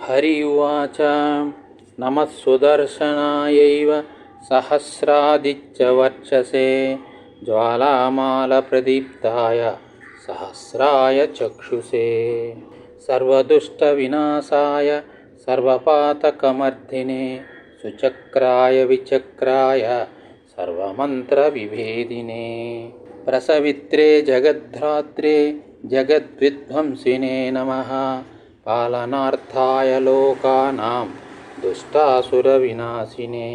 हरि उवाच नमः सुदर्शनायैव सहस्रादित्यवर्चसे ज्वालामालप्रदीप्ताय सहस्राय चक्षुषे सर्वदुष्टविनाशाय सर्वपातकमर्दिने सुचक्राय विचक्राय सर्वमन्त्रविभेदिने प्रसवित्रे जगद्धात्रे जगद्विध्वंसिने नमः पालनार्थाय लोकानां दुष्टासुरविनाशिने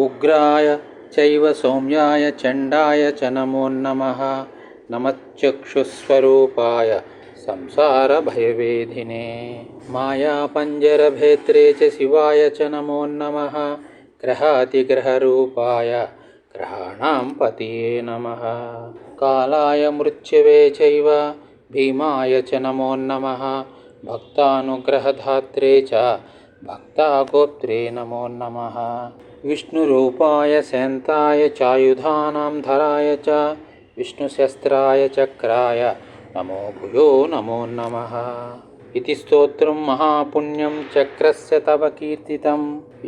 उग्राय चैव सौम्याय चण्डाय च नमो नमः नमश्चक्षुस्वरूपाय संसारभयवेधिने मायापञ्जरभेत्रे च शिवाय च नमो नमः ग्रहातिग्रहरूपाय ग्रहाणां पतये नमः कालाय मृत्युवे चैव भीमाय च नमो नमः भक्तानुग्रहधात्रे च भक्तागोप्त्रे नमो नमः विष्णुरूपाय शान्ताय चायुधानां धराय च विष्णुशस्त्राय चक्राय नमो भूयो नमो नमः इति स्तोत्रं महापुण्यं चक्रस्य तव कीर्तितं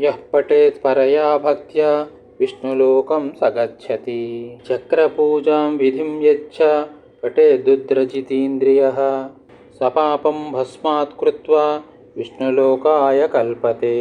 यः पठेत् परया भक्त्या विष्णुलोकं स गच्छति चक्रपूजां विधिं यच्च पठेदुद्रजितीन्द्रियः सपापं भस्मात् कृत्वा विष्णुलोकाय कल्पते।